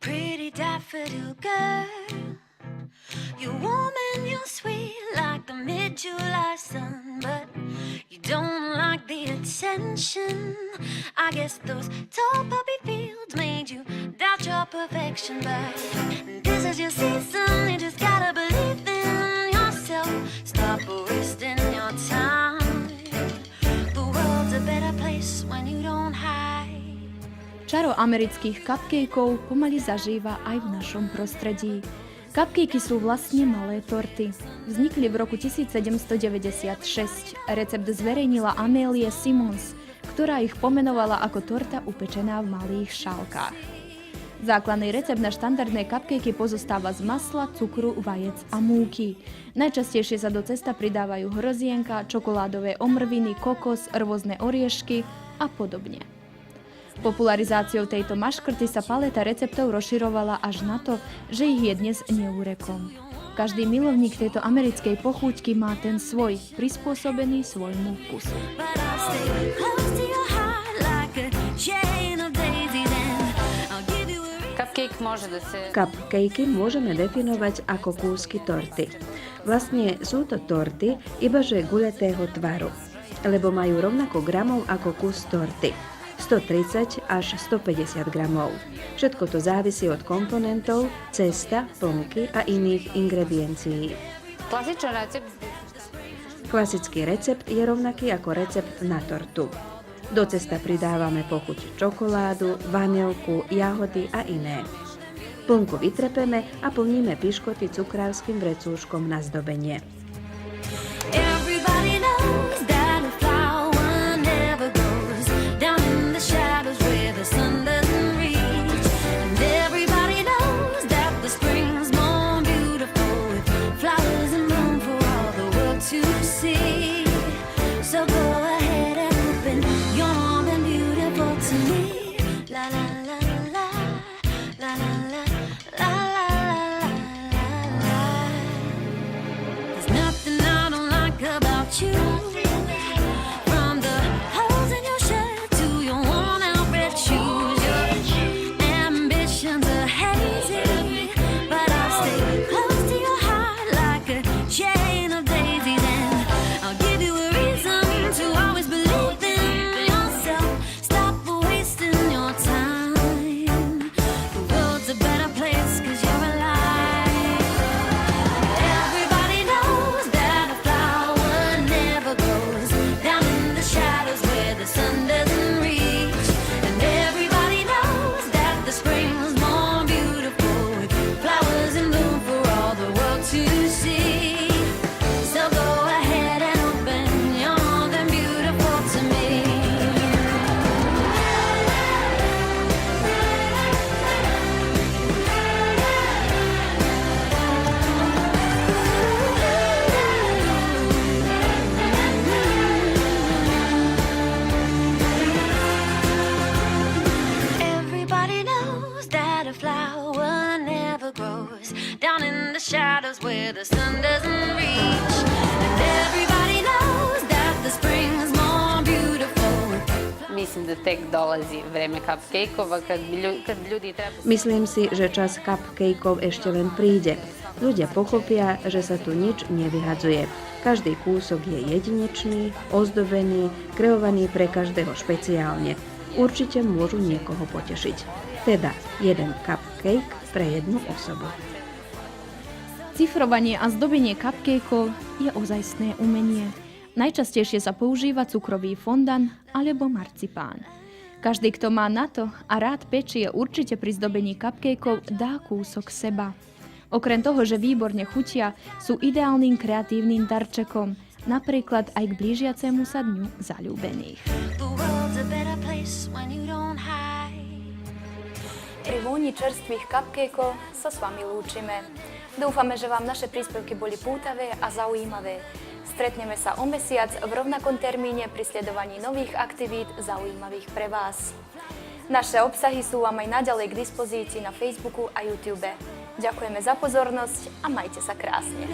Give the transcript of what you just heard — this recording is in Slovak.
Pretty daffodil girl, you're warm and you're sweet like the mid-July sun, but you don't like the attention. I guess those tall poppy fields made you doubt your perfection, but this is your season. You just gotta believe in yourself. Stop wasting your time. The world's a better place when you don't hide. Čaro amerických cupcakeov pomaly zažíva aj v našom prostredí. Cupcakey sú vlastne malé torty. Vznikli v roku 1796. Recept zverejnila Amélie Simons, ktorá ich pomenovala ako torta upečená v malých šálkach. Základný recept na štandardné cupcakey pozostáva z masla, cukru, vajec a múky. Najčastejšie sa do cesta pridávajú hrozienka, čokoládové omrviny, kokos, rôzne oriešky a podobne. Popularizáciou tejto maškrty sa paleta receptov rozširovala až na to, že ich je dnes neúrekom. Každý milovník tejto americkej pochúťky má ten svoj, prispôsobený svojmu vkusu. Cupcakey môžeme definovať ako kúsky torty. Vlastne sú to torty, ibaže guľatého tvaru, lebo majú rovnako gramov ako kus torty. 130 až 150 gramov. Všetko to závisí od komponentov, cesta, plnky a iných ingrediencií. Klasický recept je rovnaký ako recept na tortu. Do cesta pridávame pochuť čokoládu, vanilku, jahody a iné. Plnku vytrepeme a plníme piškoty cukrárskym vrecúškom na zdobenie. Down in the shadows where the sun doesn't reach. And everybody knows that the spring's more beautiful. Mislim da tek dolazi vreme cupcakeova kad ljudi treba... Myslím si, že čas cupcakeov ešte len príde. Ľudia pochopia, že sa tu nič nevyhadzuje. Každý kúsok je jedinečný, ozdobený, kreovaný pre každého špeciálne. Určite môžu niekoho potešiť. Teda jeden cupcake pre jednu osobu. Cifrovanie a zdobenie cupcakeov je ozajstné umenie. Najčastejšie sa používa cukrový fondan alebo marcipán. Každý, kto má na to a rád pečie, určite pri zdobení cupcakeov dá kúsok seba. Okrem toho, že výborne chutia, sú ideálnym kreatívnym darčekom, napríklad aj k blížiacemu sa dňu zaľúbených. Pri vôni čerstvých cupcakeov sa s vami lúčime. Dúfame, že vám naše príspevky boli pútavé a zaujímavé. Stretneme sa o mesiac v rovnakom termíne pri sledovaní nových aktivít zaujímavých pre vás. Naše obsahy sú vám aj naďalej k dispozícii na Facebooku a YouTube. Ďakujeme za pozornosť a majte sa krásne.